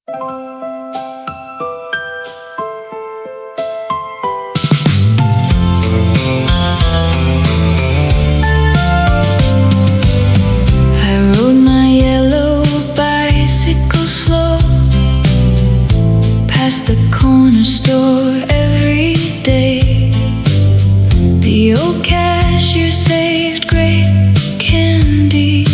I rode my yellow bicycle slow past the corner store every day. The old cashier saved great candy.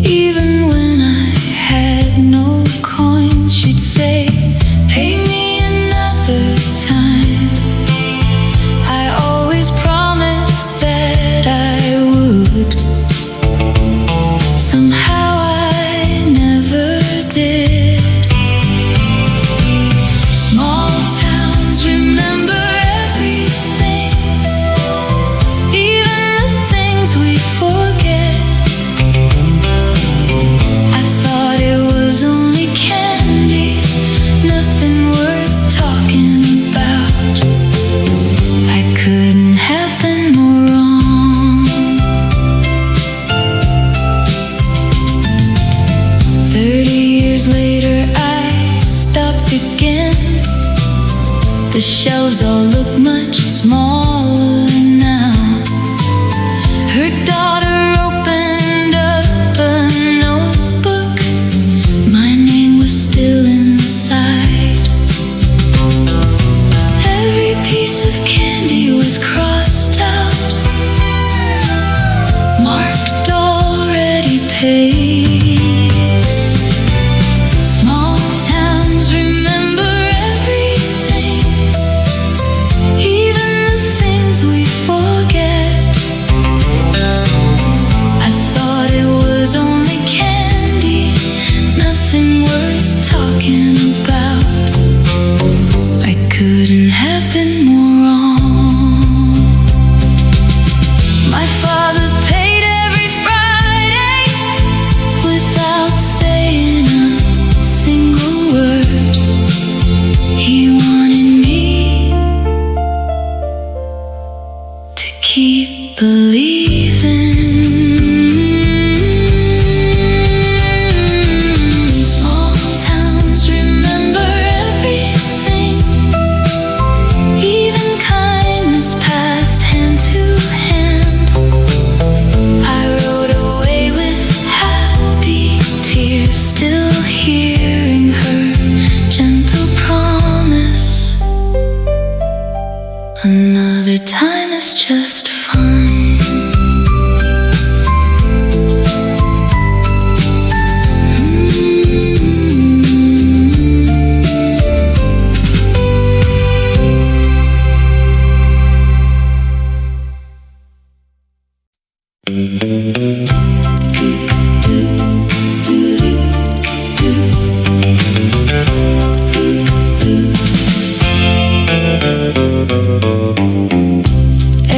Even when I had no coins, she'd say, "Pay me another time." I always promised that I would. Somehow I never did. Small towns remember everything, even the things we forget. I thought it was only candy, nothing worth talking about. I couldn't have been more wrong. 30 years later I stopped again. The shelves all look much smaller now. Her daughter opened up a notebook. My name was still inside. Every piece of candy was crossed out, marked already paid. Small towns remember everything, even the things we forget. I thought it was only candy, nothing worth talking about. I couldn't have been more wrong. My father paid every Friday without saying a single word. He wanted me to keep believing. Small towns remember everything, even kindness passed hand to hand. I rode away with happy tears, still hearing her gentle promise. Another time is just fine.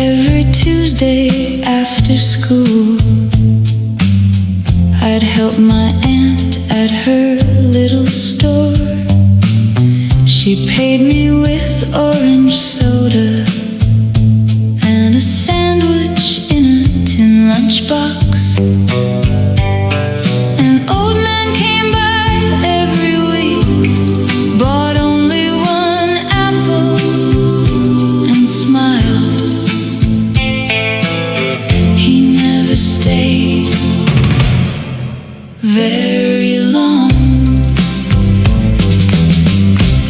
Every Tuesday after school, I'd help my aunt at her little store. She paid me with orange soda and a sandwich in a tin lunchbox. An old man came by every week, bought only one apple and smiled. He never stayed very long.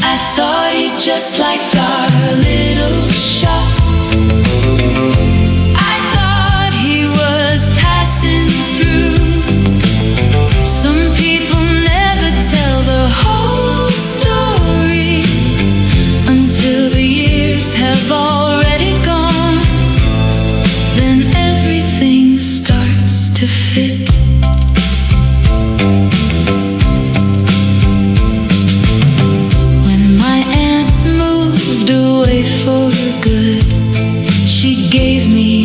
I thought he just liked our little shop. I thought he was passing through. Some people never tell the whole story until the years have already gone. Then everything starts to fit. When my aunt moved away for good, she gave me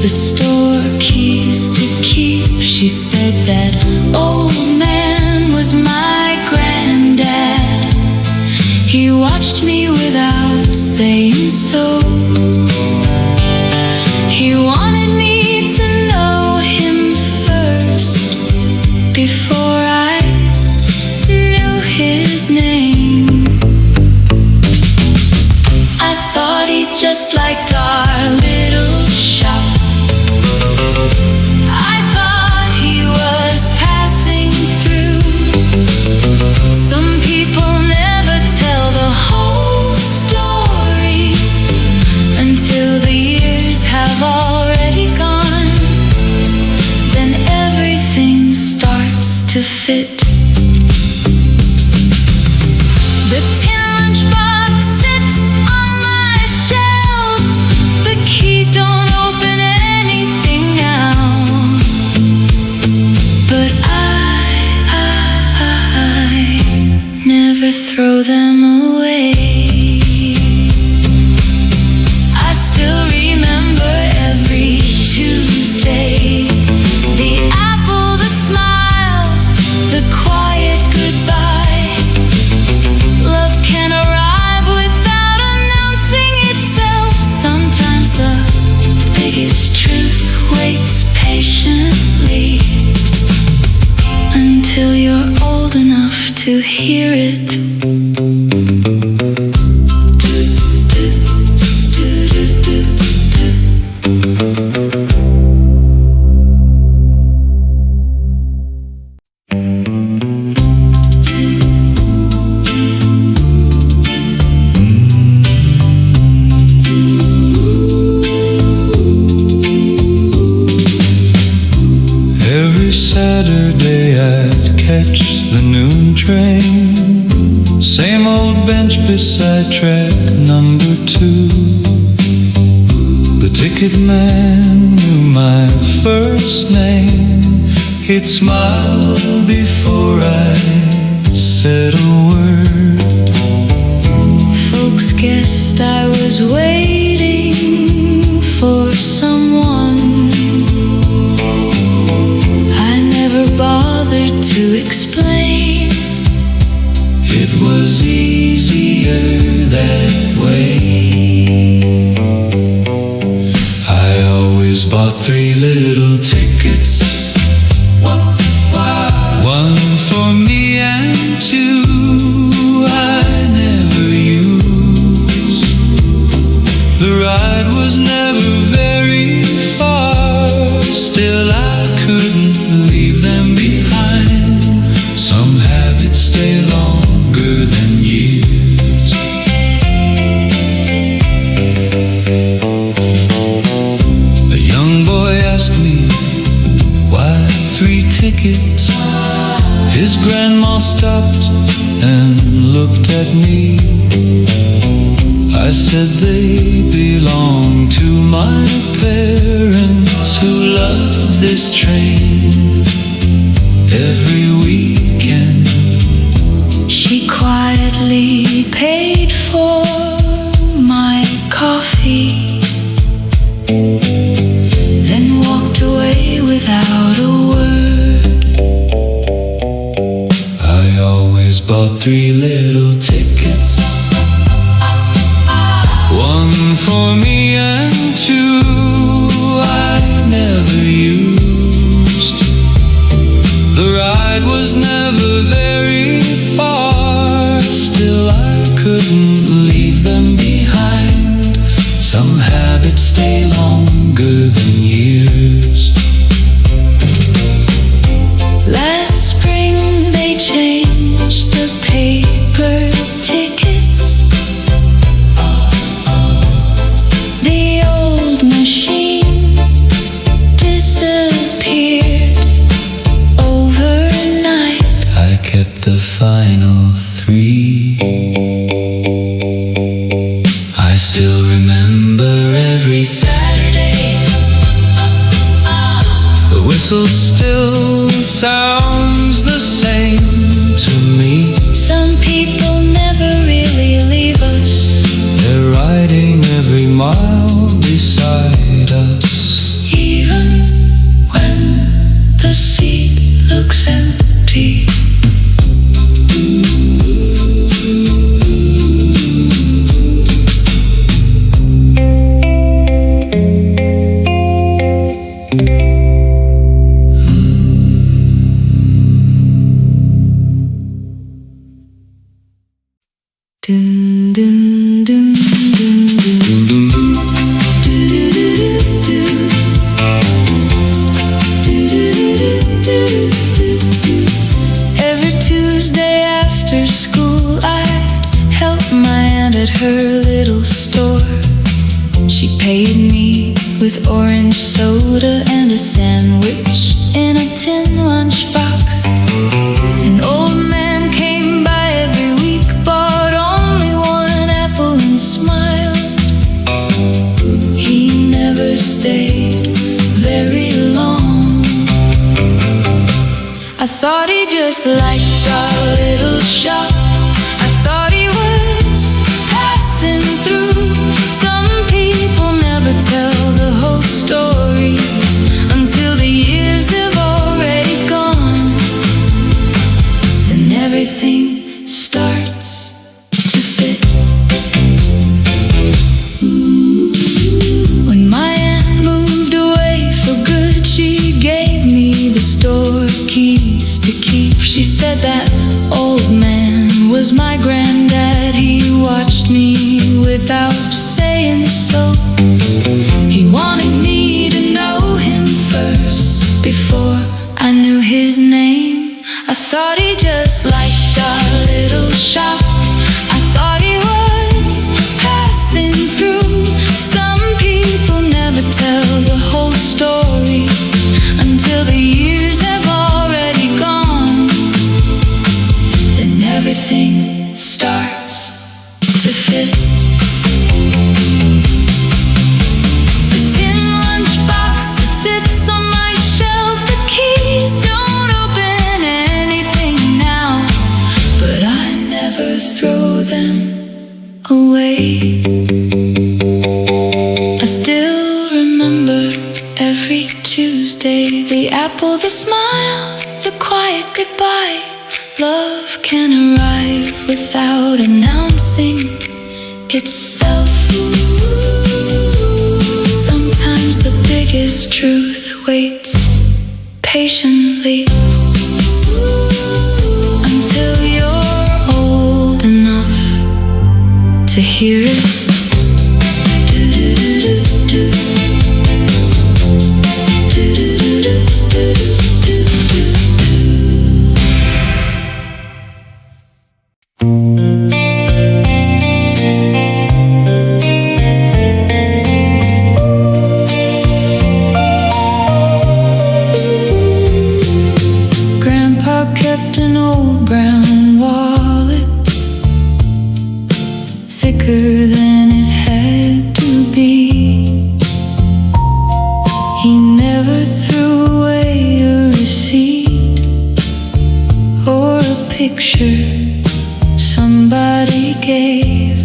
the store keys to keep. She said that old man was my granddad. He watched me without saying so. He wanted me to know him first before I knew The tin lunchbox sits on my shelf. The keys don't open anything now. But I never throw them away. I still remember every Tuesday. The apple, the smile, the quiet goodbye. Love can arrive without announcing itself. Sometimes the biggest truth waits patiently until you're old enough to hear it. Every Saturday I'd catch the noon train. Same old bench beside track number 2. The ticket man knew my first name. He'd smile before I said a word. Folks guessed I was waiting for someone. I never bothered to explain. It was easier that way. I always bought 3 little tickets. One for me and 2 I never used. The ride was never very far. Still I couldn't leave them behind. Some habits stay longer than years. A young boy asked me, why 3 tickets? His grandma stopped and looked at me. I said they belong to my parents who love this train every weekend. She quietly paid for my coffee, then walked away without a word. I always bought 3 little tickets. One for me and 2 I never used. The ride was never very far. Still I couldn't leave them behind. Some habits stay longer than years. Last spring they changed the paper tickets. The old machine disappeared overnight. I kept the final 3. I still remember every Saturday. The whistle still sounds the same to me. Some people never really leave us. They're riding every mile beside us. Even when the seat looks empty. Dun, dun, dun, dun, dun, dun. Every Tuesday after school I helped my aunt at her little store. She paid me with orange soda and a sandwich in a tin lunchbox. An old man came by every week, bought shop. I thought he was passing through. Some people never tell the whole story until the years have already gone. Then everything starts to fit. When my aunt moved away for good, she gave me the store keys to keep. She said that old man was my granddad. He watched me without saying so. He wanted me to know him first before I knew his name. I thought he just liked our little shop. I thought he was passing through. Some people never tell the whole story until the years have already gone. Then everything starts to fit. The tin lunchbox, it sits on my shelf. The keys don't open anything now, but I never throw them away. I still remember every Tuesday, the apple, the smile, the quiet goodbye. Love can arrive without announcing itself. Sometimes the biggest truth waits patiently until you're old enough to hear it. Grandpa kept an old brown wallet, thicker than it had to be. He never threw away a receipt or a picture somebody gave.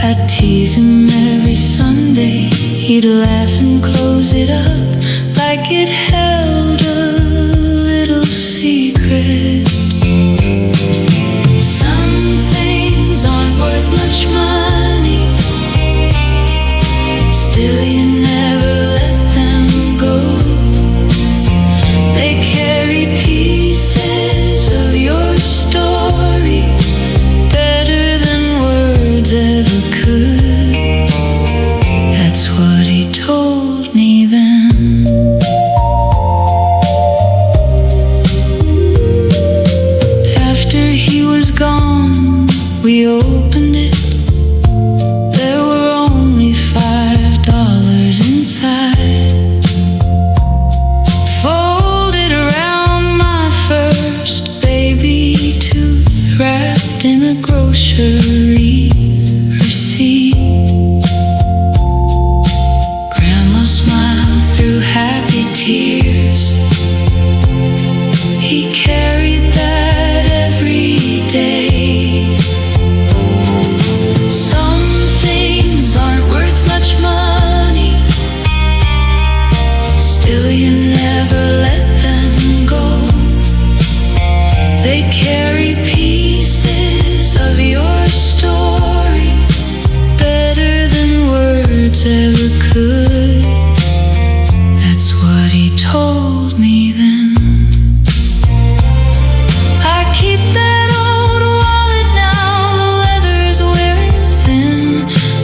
I'd tease him every Sunday. He'd laugh and close it up like it held a little secret. Some things aren't worth much money, still you never let them go. They carry pieces of your story better than words ever could. That's what he told me then. After he was gone, we opened it. There were only $5 inside, folded around my first baby tooth, wrapped in a grocery receipt. Grandma smiled through happy tears. He carried that every day. Some things aren't worth much money, still you never let them go. They carry pieces of your story better than words ever could. That's what he told me then. I keep that old wallet now. The leather's wearing thin,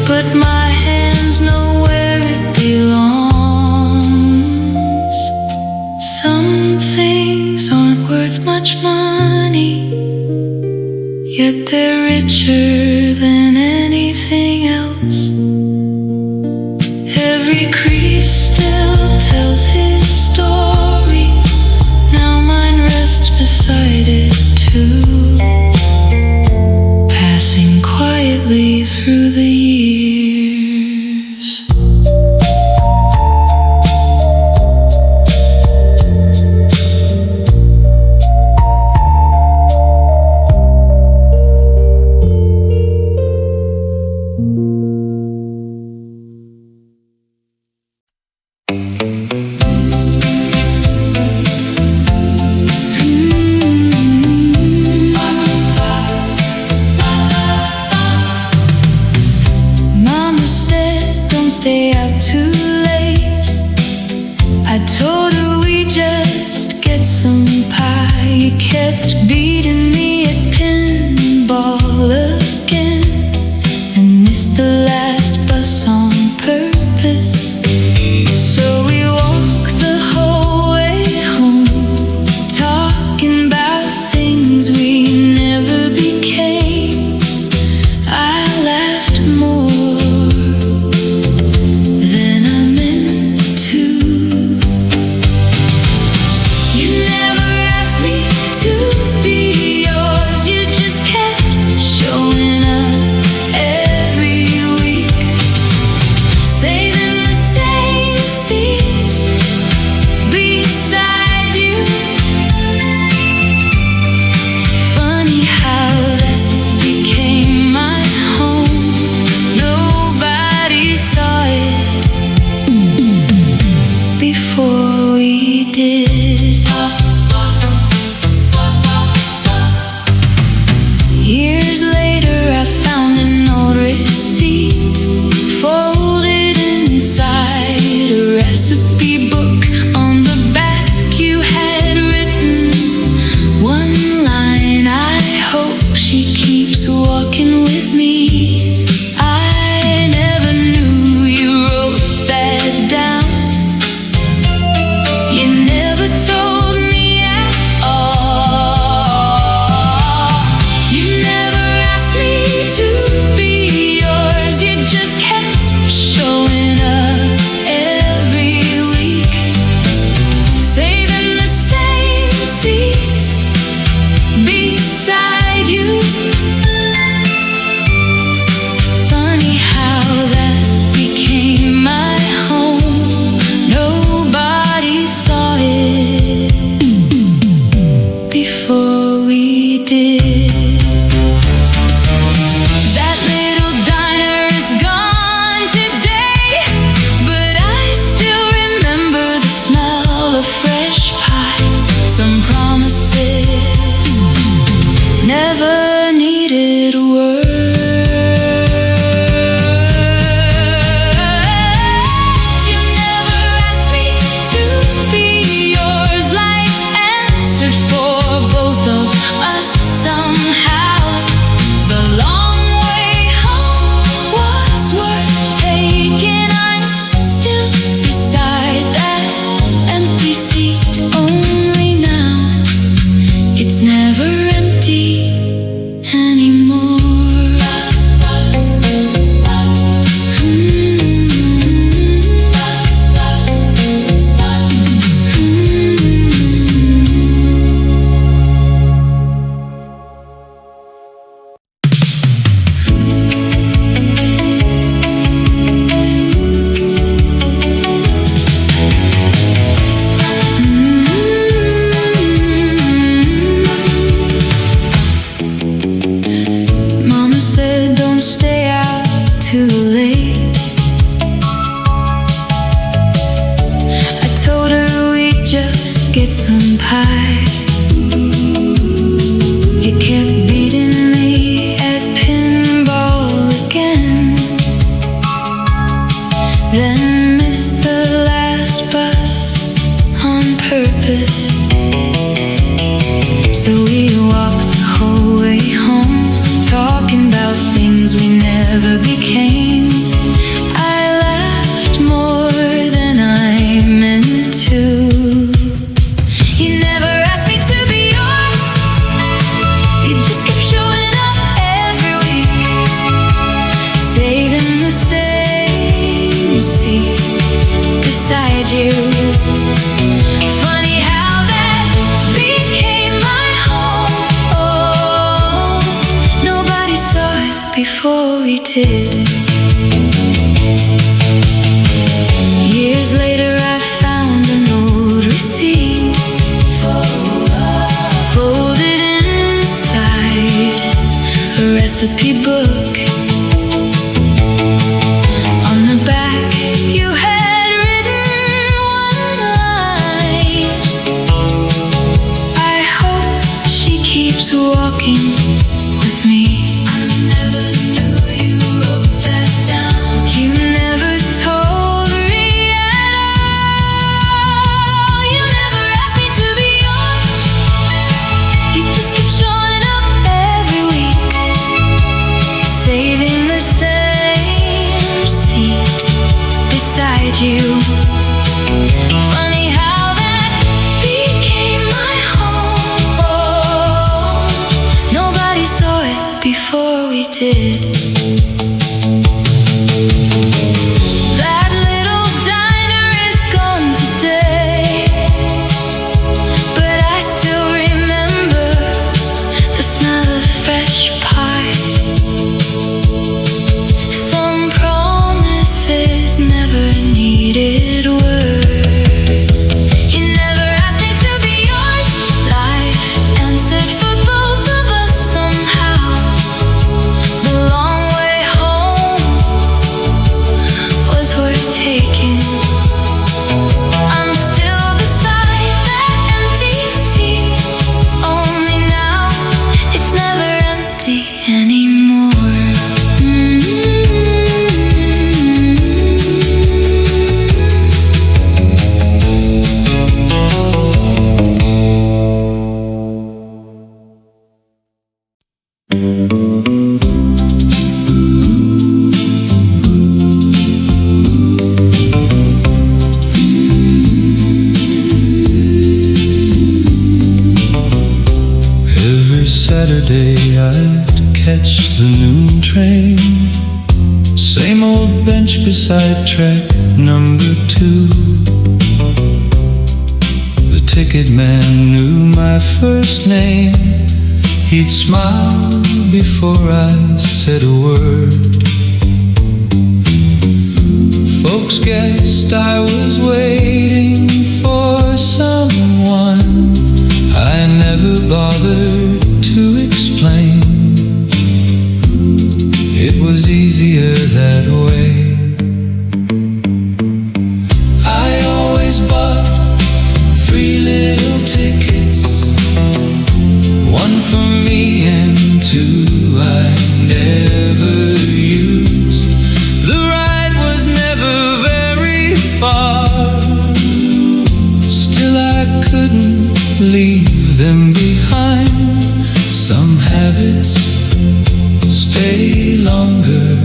but my hands know where it belongs. Some things aren't worth much money, yet they're richer than anything else. Every crease still tells his story. Now mine rests beside it too, passing quietly through the years. kept beating me at pinball again, and missed the last bus on purpose. So we walked the whole way home, talking about things we never became. I laughed more than I meant to. You never asked me to be yours, you just kept showing up every week, saving the same seat beside you. Funny how that became my home. Nobody saw it before we did. Years later I found an old receipt, folded inside a recipe book. On the back you had written one line: I hope she keeps walking with me. I never knew you wrote that down. You never told me at all. You never asked me to be yours, you just kept showing up every week, saving the same seat beside you. Funny how that became my home. Nobody saw it before we did. That little diner is gone today, but I still remember the smell of fresh pie. Some promises never needed words. You never asked me to be yours. Life answered for both of us somehow. The long way home was worth taking. I'm still beside that empty seat, only now it's never empty anymore. Mama said don't stay out too late. I told her we'd just get some pie. You kept beating me at pinball again, then missed the last bus on purpose. So we walked the whole way home, talking about things we never became. I laughed more than I meant to. You never asked me to be yours, you just kept showing up every week, saving the same seat beside you. Funny how that became my home. Oh, nobody saw it before we did. Years later I found an old receipt, folded inside a recipe book. On the back you had written one line: I hope she keeps walking with me. I never knew you wrote that down. You never told me at all. You never asked me to be yours, you before we did. That little diner is gone today, but I still remember the smell of fresh pie. Some promises never needed words. You never asked me to be yours. Life answered for both of us somehow. The long way home was worth taking. I'm still beside that empty seat, only now it's never empty anymore. Every Saturday I'd catch the noon train. Same old bench beside track number 2. The ticket man knew my first name. He'd smile before I said a word. Folks guessed I was waiting for someone. I never bothered to explain. It was easier that way. I always bought 3 little tickets, 1 for me and 2 I never used. The ride was never very far, still I couldn't leave them behind. Some habits stay longer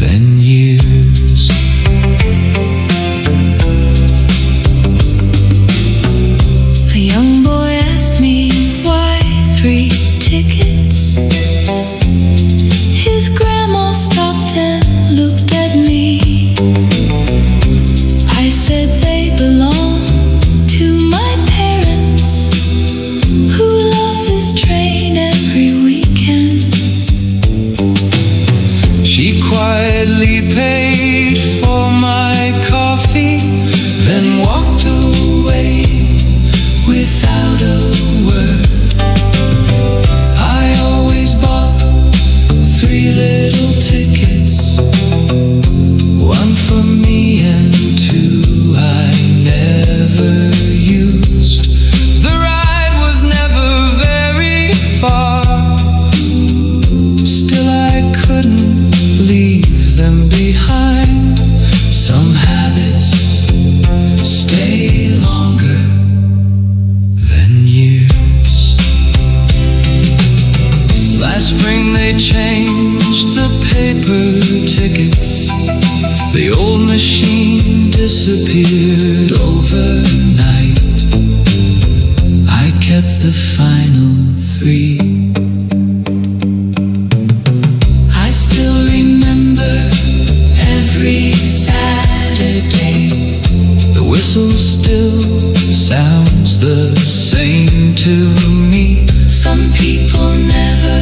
than years. A young boy asked me why 3 tickets. His grandma stopped and looked at me. I said they belong to my parents, who love this train every weekend. She quietly paid for my coffee, then walked away without a word. I always bought 3 little tickets, 1 for me and 2 I never used. The ride was never very far, still I couldn't leave them behind. Some habits stay longer than years. Last spring they changed the paper tickets. The old machine disappeared overnight. I kept the final 3. I still remember every Saturday. The whistle still sounds the same to me. Some people never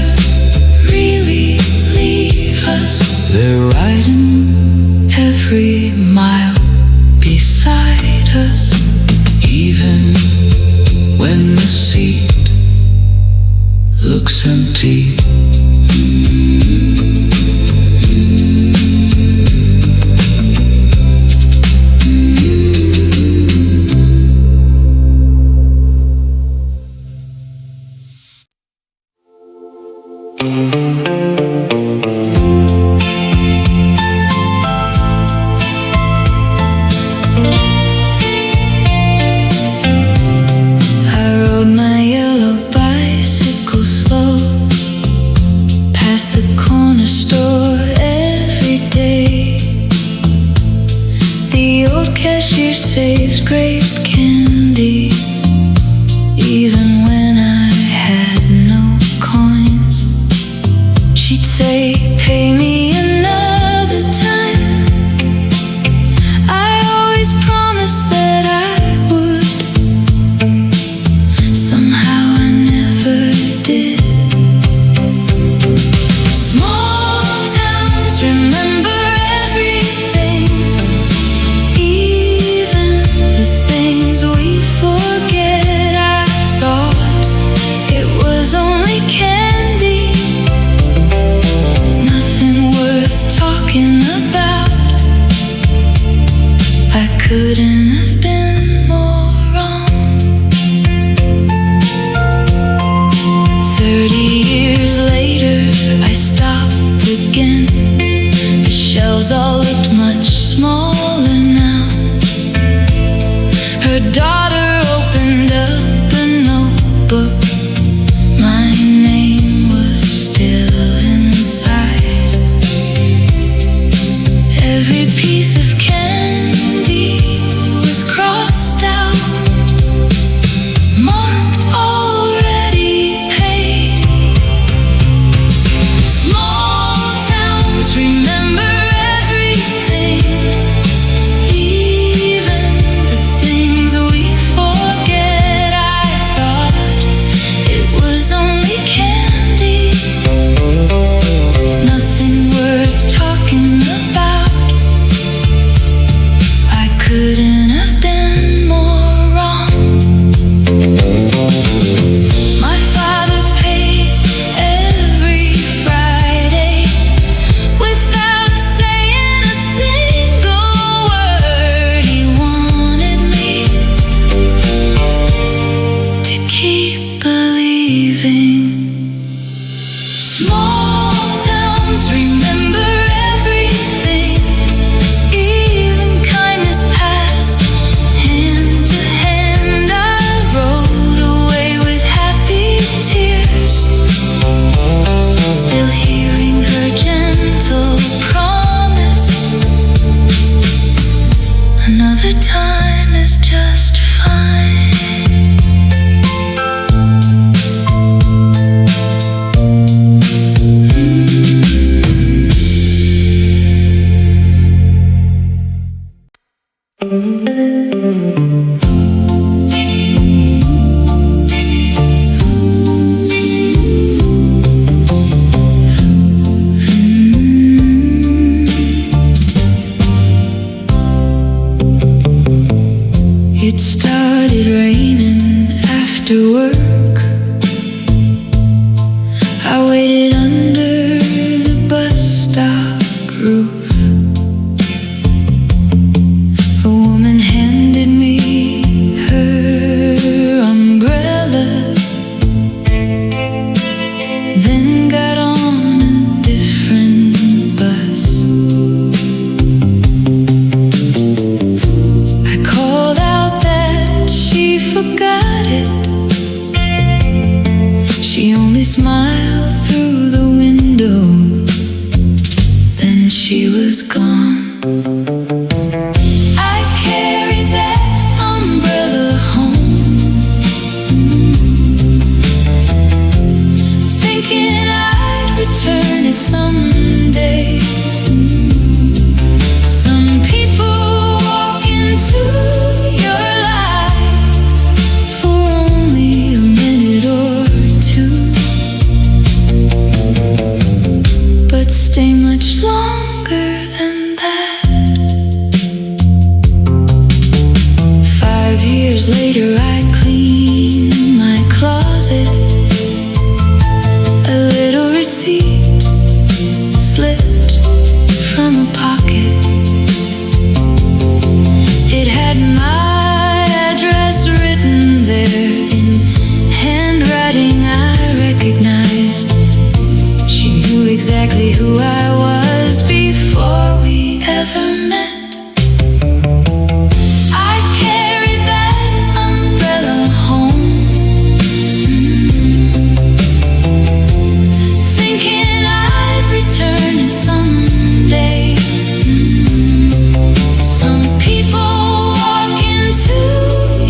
really leave us. They're riding every mile beside us, even when the seat looks empty. I rode my yellow bicycle slow past the corner store every day. The old cashier saved grape candy, even when I had no coins. leaving. Small towns remember everything, even kindness passed hand to hand. I rode away with happy tears, still hearing her gentle promise. Another time is just fine. It started raining after work. I waited under the bus stop roof. A woman handed me her umbrella, then got on a different bus. I called out that she forgot it. She only smiled through the window, then she was gone. I carried that umbrella home, thinking I'd return it someday. Some people walk into your life for only a minute or two, but stay much longer than that. 5 years later, I clean my closet. A little receipt slipped from a pocket. It had my address written there in handwriting I recognized. She knew exactly who I was before we ever met. I carried that umbrella home, thinking I'd return it someday. Some people walk into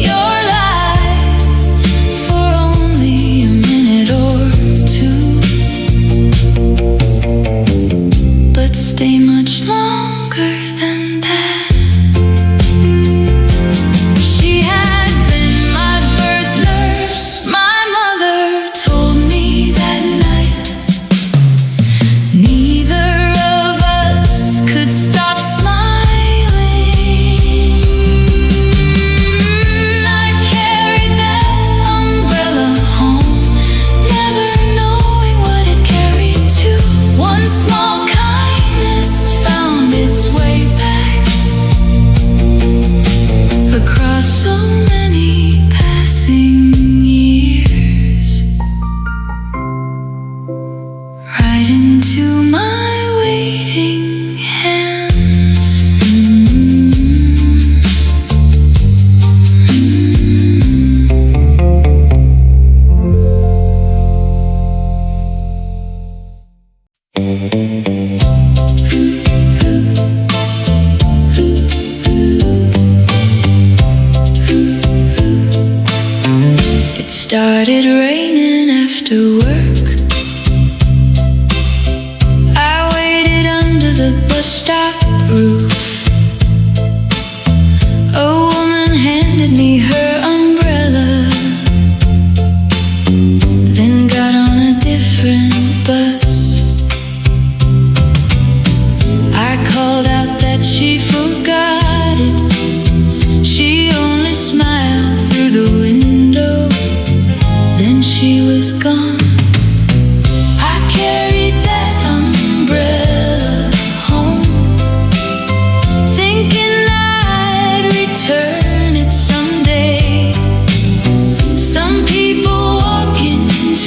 your life for only a minute or two, but stay much longer than that. She had been my birth nurse. My mother told me that night, neither of us could stop smiling. I carried that umbrella home, never knowing what it carried to. One small kindness found its way back across so many passing years, right into my waiting hands. It started raining after work. I waited under the bus stop roof. A woman handed me her umbrella, then got on a different bus. I called out that she forgot it. She only smiled through the window, then she was gone. I carried that umbrella home, thinking I'd return it someday. Some people walk into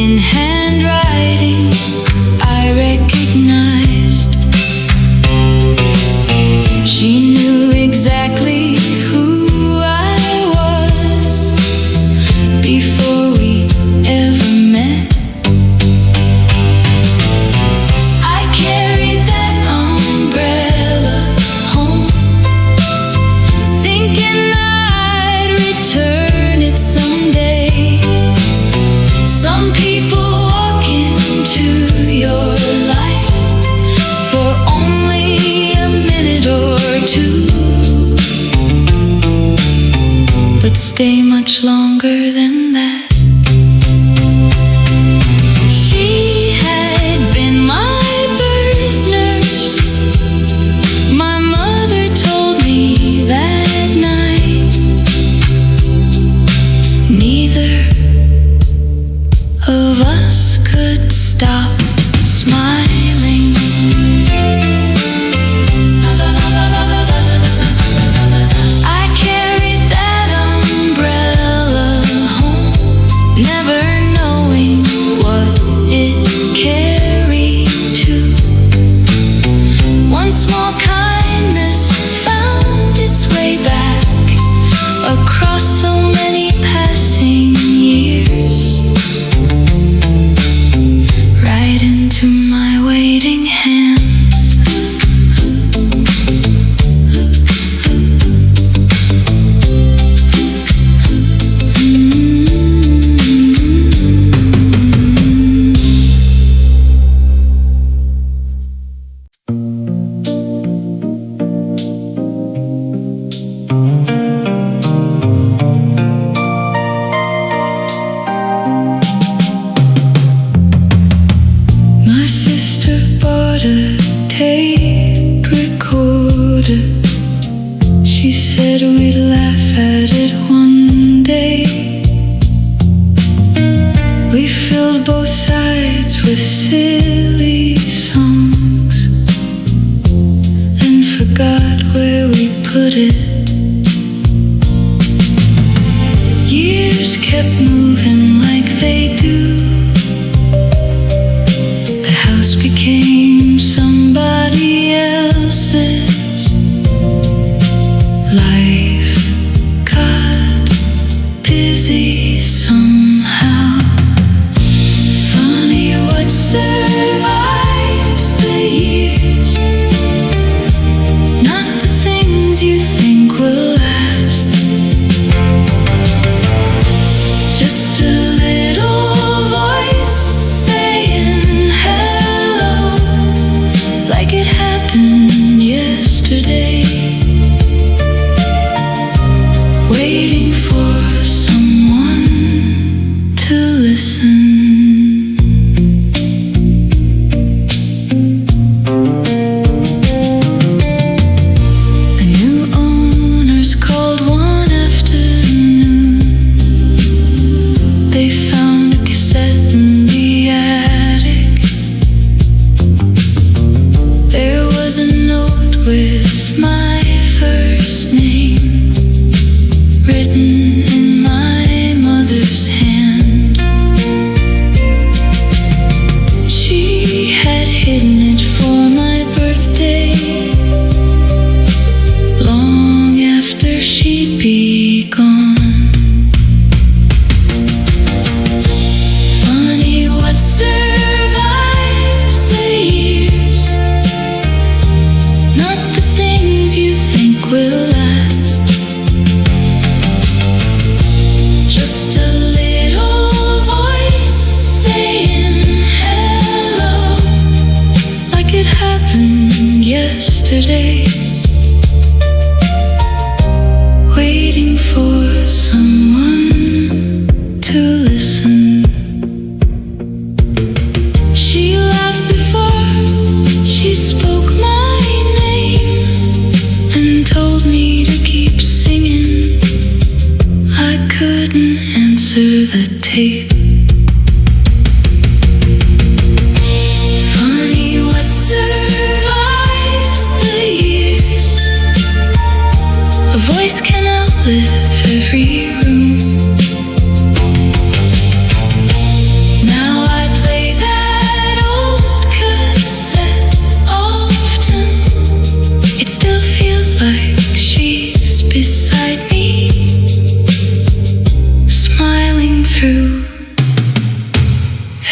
in handwriting I recognized. She knew exactly who I was before we ever met. I carried that umbrella home, thinking I'd return it someday. Some people walk into your life for only a minute or two, but stay much longer than that. She had been my birth nurse. My mother told me that night. Neither of us could stop smiling. I carried that umbrella home, never knowing what it carried to. One small kindness found its way back across so many passing years, right into my waiting hands. My sister bought a tape recorder. She said we'd laugh at it one day. We filled both sides with silly songs and forgot where we put it. Years kept moving like they do. The house became somebody else's. Life got busy somehow. Funny what survives the years, not the things you think will last. Just a little voice saying hello, like it happened yesterday.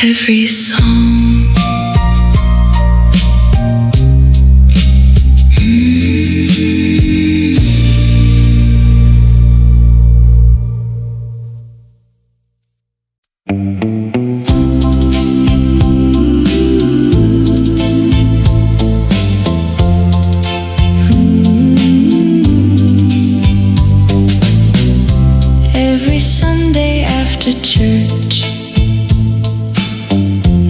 every song. Every Sunday after church,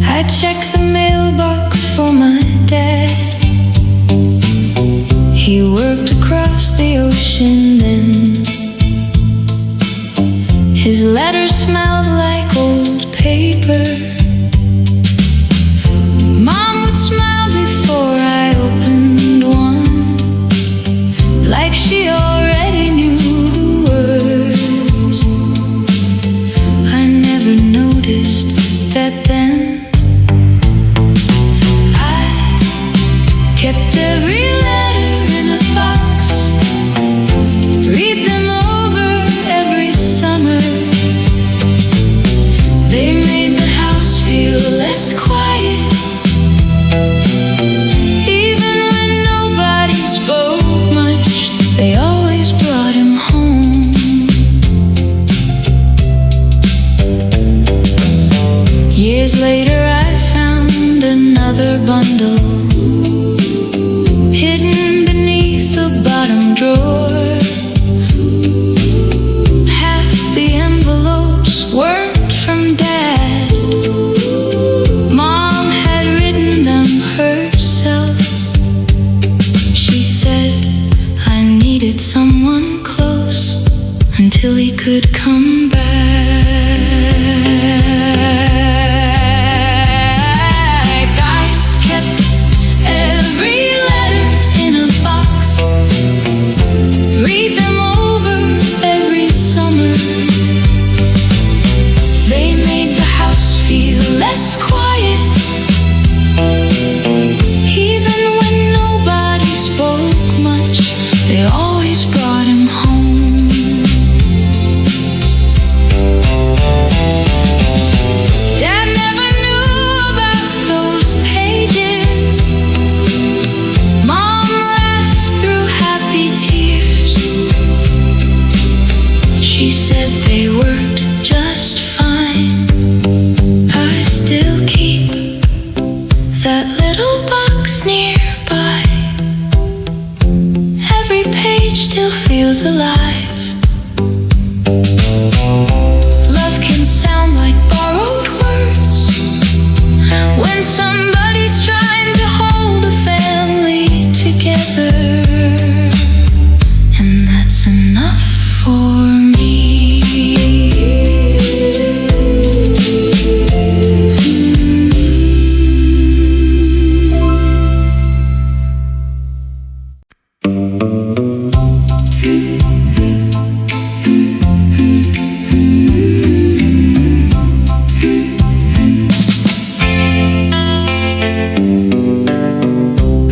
I check the mailbox for my dad. He worked across the ocean then. His letters smelled like old paper. Mom would smile before I opened one, like she already knew the words. I never noticed that then. I kept every letter in a box, read them over every summer. They made the house feel less quiet, even when nobody spoke much. They always brought him home. Years later I found another bundle hidden beneath the bottom drawer. Half the envelopes weren't from Dad. Mom had written them herself. She said I needed someone close until he could come back. I kept every letter in a box, read them over every summer. They made the house feel less quiet, even when nobody spoke much. They always brought him home. Dad never knew about those pages. Mom laughed through happy tears. She said they worked just fine. I still keep that little box nearby. Every page still feels alive. Love can sound like borrowed words when somebody's trying to hold a family together, and that's enough for me.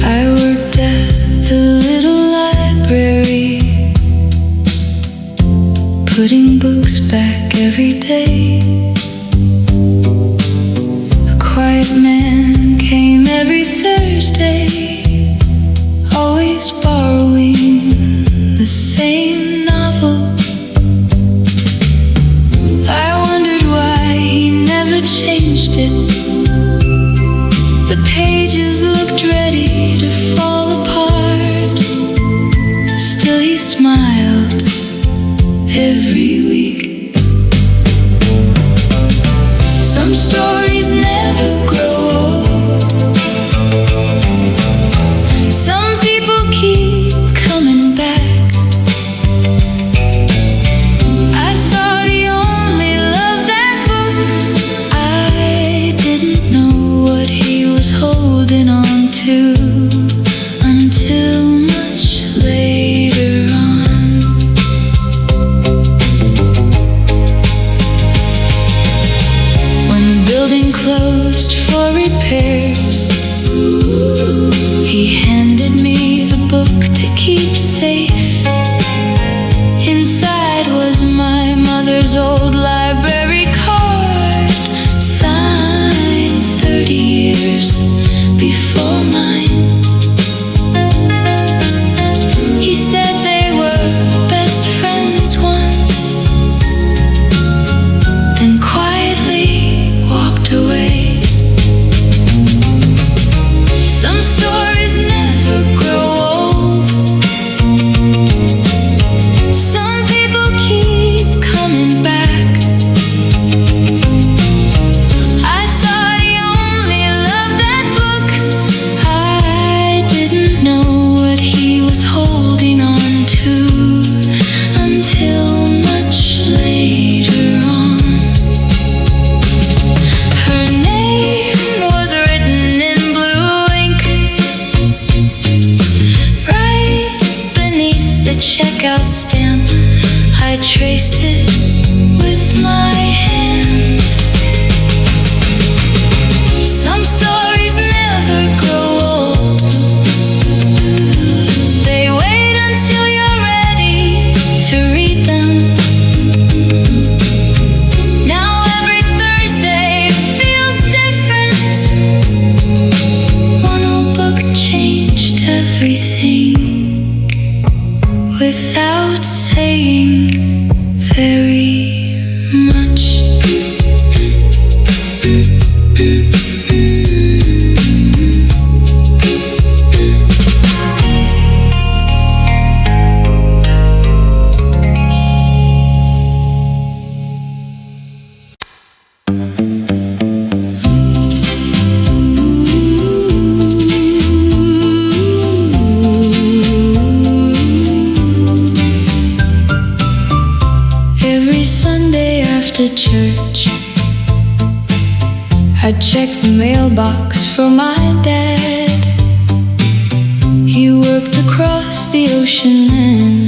I worked at the little library, putting books back every day. A quiet man came every Thursday, always borrowing the same novel. I wondered why he never changed it. The pages looked ready to fall apart. Still he smiled every week. Some stories never grow old. Some people keep coming back. I thought he only loved that book. I didn't know what he was holding on to until much later on. When the building closed years before mine. He said they were best friends once, then quietly walked away. Some stories never grow old. Some people keep coming back. I thought he only loved that book. I didn't know what he was holding on to until much later on. Her name was written in blue ink right beneath the checkout stamp. I traced it with my hand. Some stories never grow old. They wait until you're ready to read them. Now every Thursday feels different. One old book changed everything without saying very much. Every Sunday after church, I'd check the mailbox for my dad. He worked across the ocean then.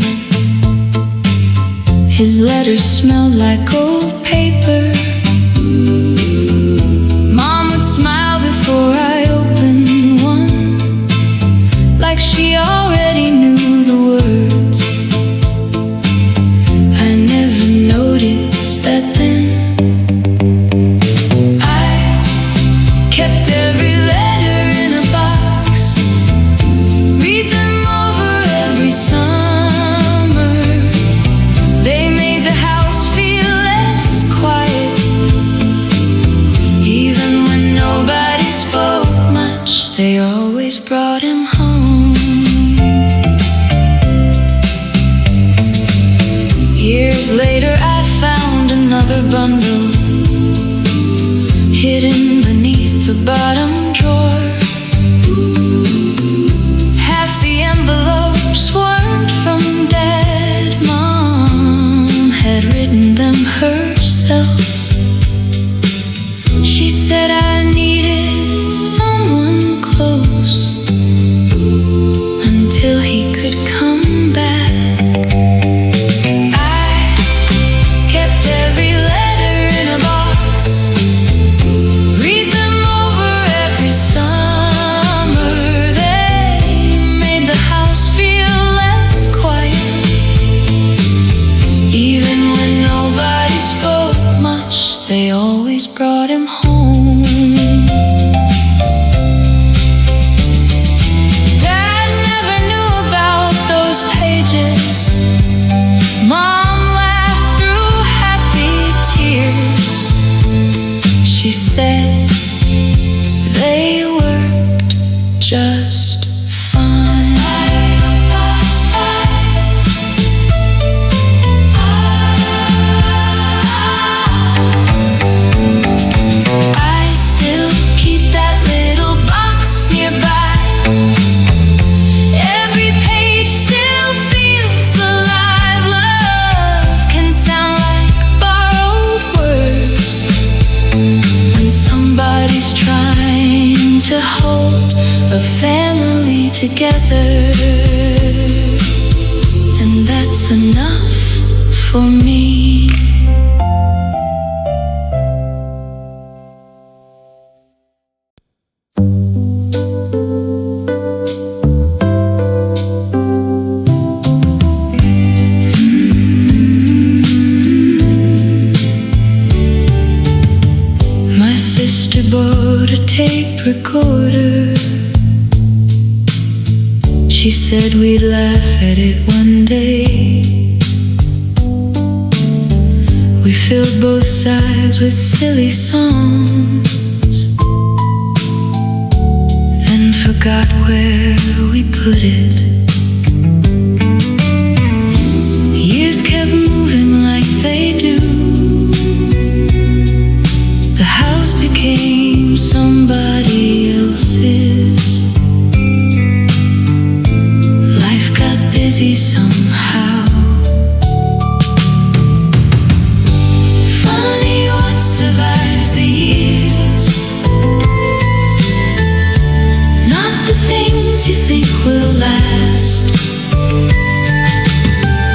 His letters smelled like old paper. Mom would smile before I opened one, like she already knew the words. I never noticed that then. I kept every letter in a box, read them over every summer. They made the house feel less quiet, even when nobody spoke much. They always brought him home. Years later I found another bundle hidden beneath the bottom drawer. Half the envelopes weren't from Dad. Mom had written them herself. She said I needed someone close until he could come back. I kept every letter in a box, read them over every summer. They made the house feel less quiet, even when nobody spoke much. They always brought him home. Dad never knew about those pages. Mom laughed through happy tears. She said they worked just fine. I still keep that little box nearby. Every page still feels alive. Love can sound like borrowed words when somebody's trying to hold a family together. And that's enough for me. My sister bought a tape recorder. She said we'd laugh at it one day. We filled both sides with silly songs, then forgot where we put it. Years kept moving like they do. The house became somebody else's. Life got busy somehow. Funny what survives the years. Not the things you think will last.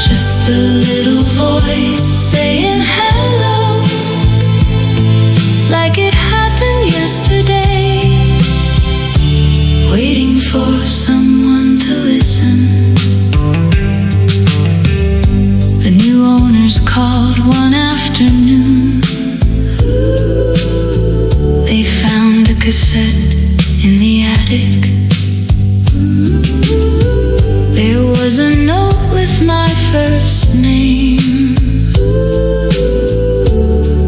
Just a little voice saying hello, like it happened yesterday, waiting for someone to listen. The new owners called one afternoon. They found a cassette in the attic. There was a note with my first name,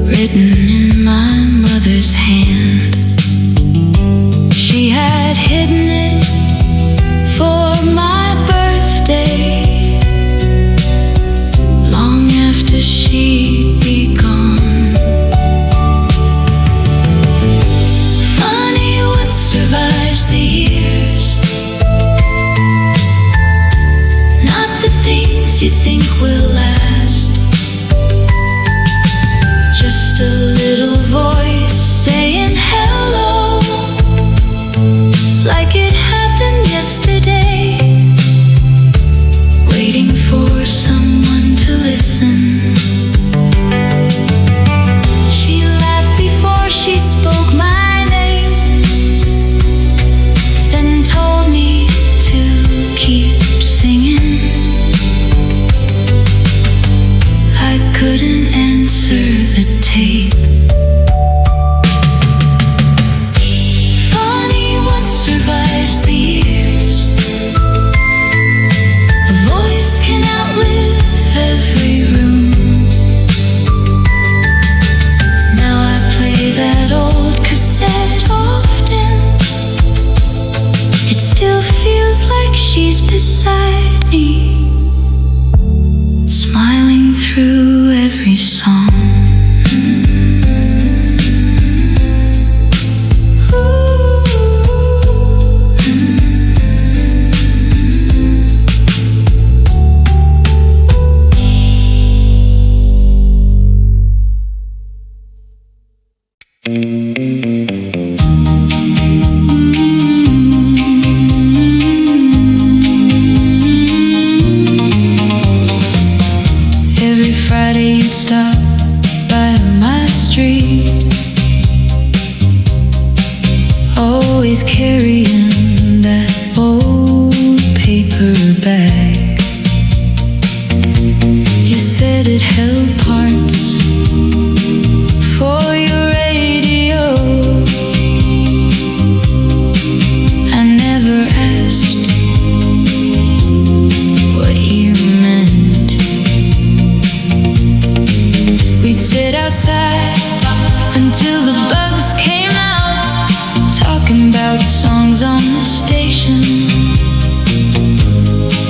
written in my mother's hand. She had hidden it for my birthday, long after she'd be gone. Funny what survives the years. Not the things you think will last. Just a little voice saying hello, like it happened yesterday, waiting for someone to listen. She laughed before she spoke my name, then told me to keep singing. I couldn't answer the tape. Funny what survives the years. A voice can outlive every room. Now I play that old cassette often. It still feels like she's beside me, smiling through every song. Every Friday you'd stop by my street, always carrying that old paper bag. You said it held parts for your radio. I never asked what you meant. We'd sit outside until the bugs came out, talking about songs on the station.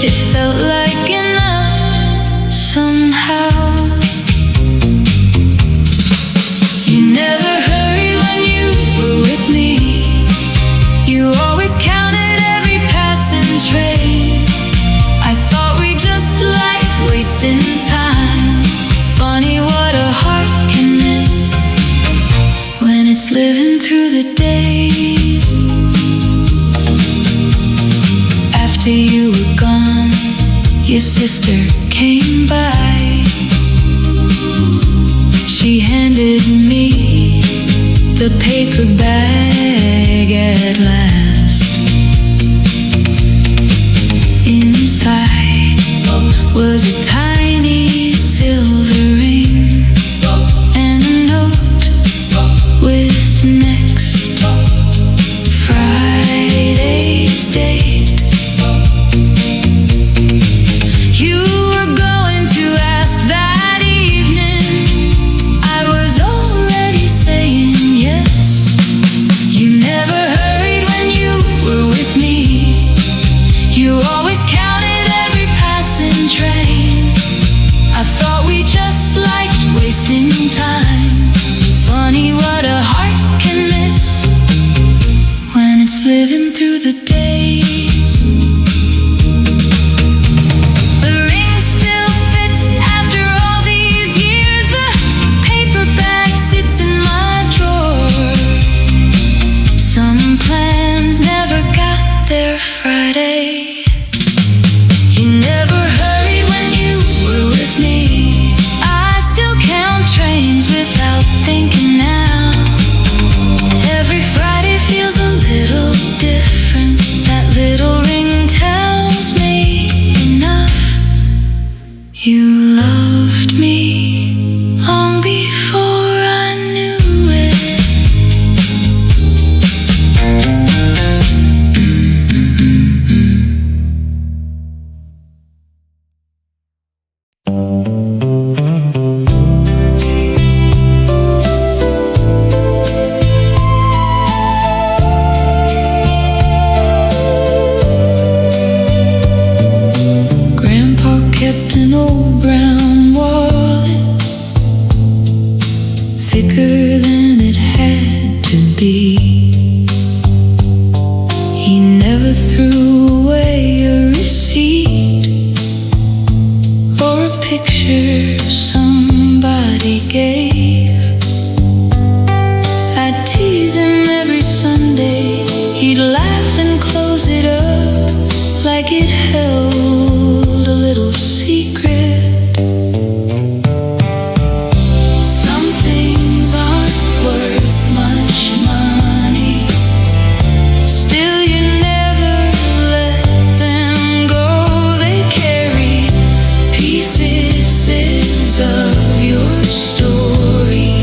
It felt like enough somehow. You never hurried when you were with me. You always counted every passing train. I thought we just liked wasting time. Funny what a heart can miss when it's living through the days. After you were gone, your sister came by. She handed me the paper bag at last. Inside was a tiny silver ring and a note with next Friday's date. You were going to ask that evening. I was already saying yes. You never hurried when you were with me. You always counted every passing train. I thought we just liked wasting time. Funny what a heart can miss when it's living through the days. The ring still fits after all these years. The paper bag sits in my drawer. Some plans never got there Friday. You never hurried when you were with me. I still count trains without thinking now. Every Friday feels a little different. That little ring tells me enough. You loved me long before I knew it. Grandpa kept an old brown wallet, thicker than it had to be. He never threw away a receipt or a picture somebody gave. I'd tease him every Sunday. He'd laugh and close it up like it held a little secret. Some things aren't worth much money. Still you never let them go. They carry pieces of your story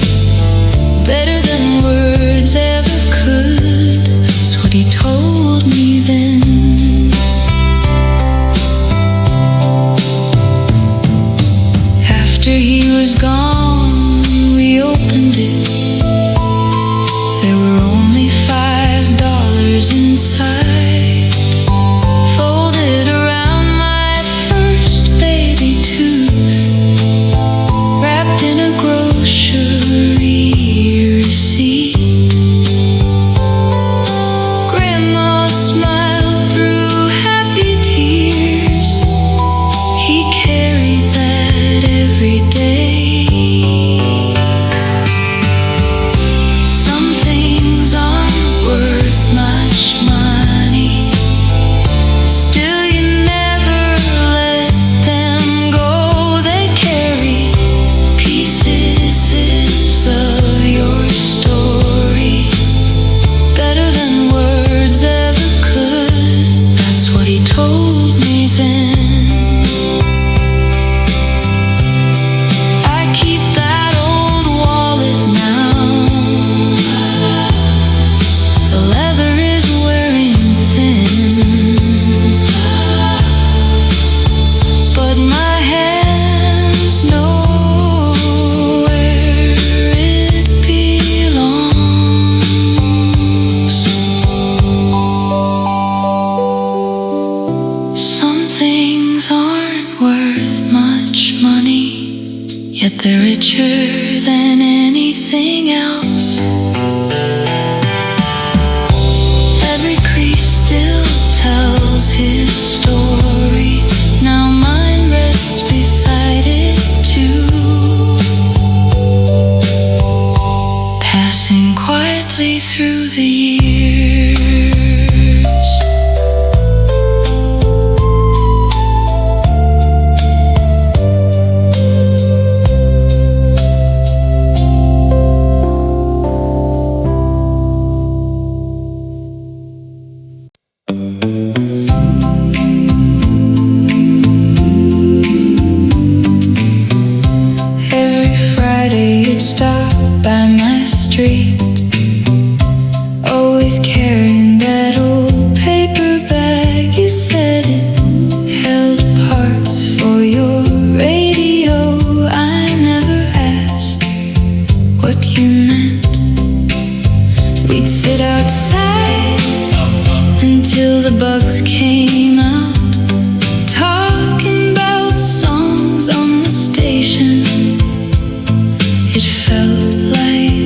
better than words ever could. That's what he told me then. After he was gone, we opened it. There were only $5 inside, folded around my first baby tooth, wrapped in a grocery receipt. Grandma smiled through happy tears. He carried that every day. Some things aren't worth much money. Still you never let them go. They carry pieces of your story better than words ever could. That's what he told me then. I keep that old wallet now. The leather is wearing thin, but my hands know where it belongs. Some things aren't worth much money, yet they're richer than anything else. Every crease still tells his story. Now mine rests beside it too, passing quietly through the years. Every Friday you'd stop by my street, always carrying that old paper bag. You said it held parts for your radio. I never asked what you meant. We'd sit outside until the bugs came out, talking about songs on the station. It felt like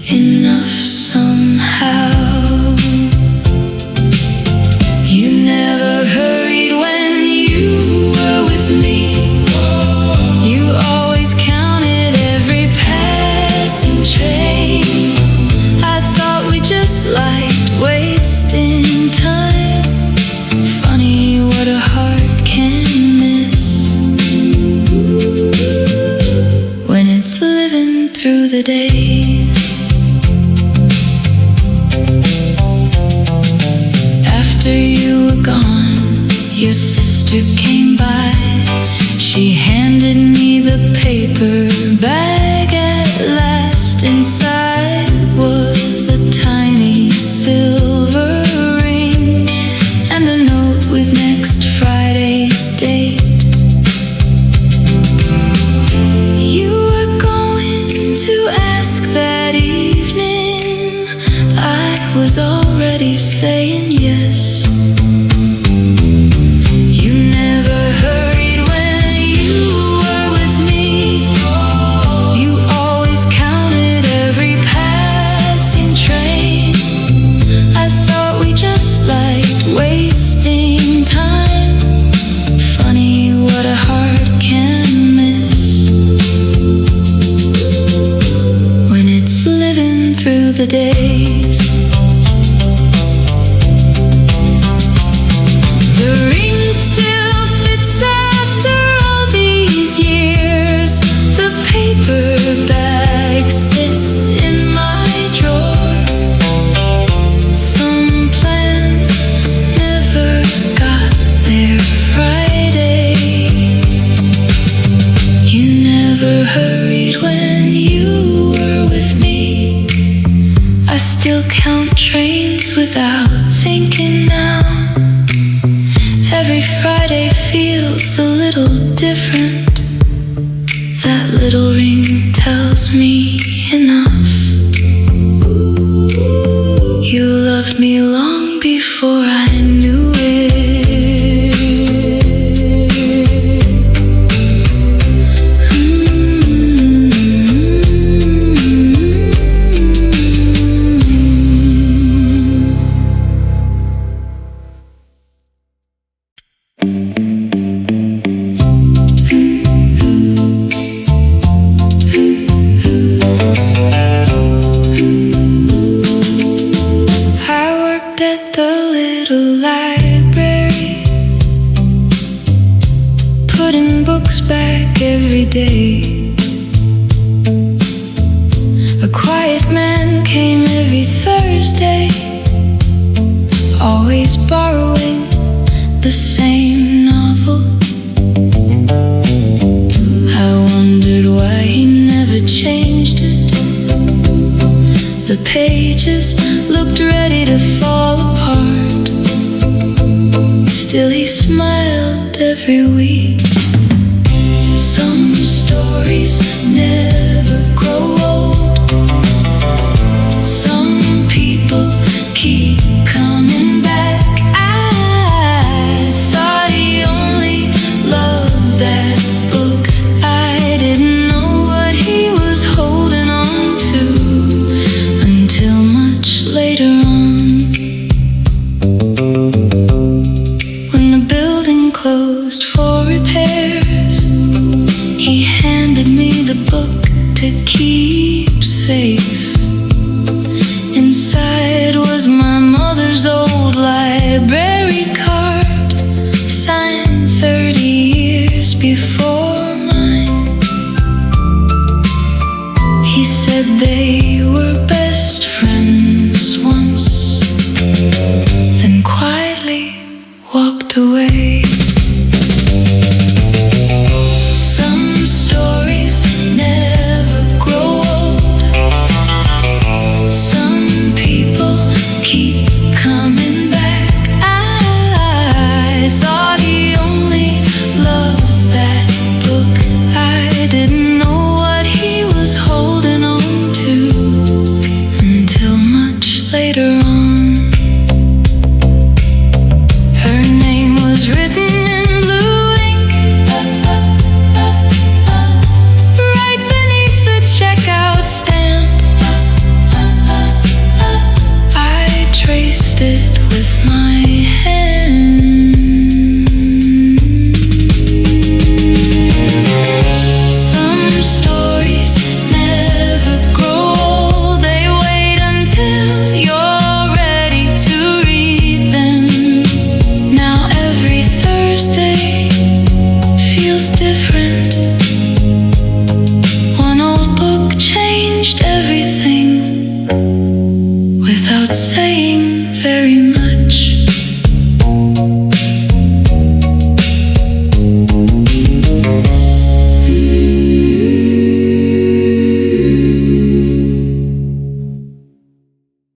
enough somehow. You never hurried when you were with me. You always counted every passing train. I thought we just liked wasting time. Funny what a heart can miss when it's living through the days. After you were gone, your sister came by. She handed me the paper bag at last. Inside was a tiny silver ring and a note with next Friday's date. You were going to ask that evening. I was already saying yes. You never hurried when you were with me. You always counted every passing train. I thought we just liked wasting time. Funny what a heart can miss when it's living through the days. The ring still fits after all these years. The paper bag sits in my drawer. Some plans never got there Friday. You never hurried when you were with me. I still count trains without thinking now. Every Friday feels a little different. That little ring tells me enough. You loved me long before I knew it. I worked at the little library, putting books back every day. A quiet man came every Thursday, always borrowing the same novel. I wondered why he never changed it. The pages looked ready to fall apart. Still he smiled every week. Some stories never grow old. Some people keep coming back. I thought he only loved that book. I didn't know what he was holding on to until much later on, when the building closed for repairs. He handed me the book to keep safe. Inside was my mother's old library card, signed 30 years before mine. He said they were best friends once, then quietly walked away. Some stories never grow old. Some later on. Her name was written in blue ink right beneath the checkout stamp. I traced it with my hand. Some stories never grow old. They wait until you're ready to read them. Now every Thursday feels different. One old book changed everything without saying.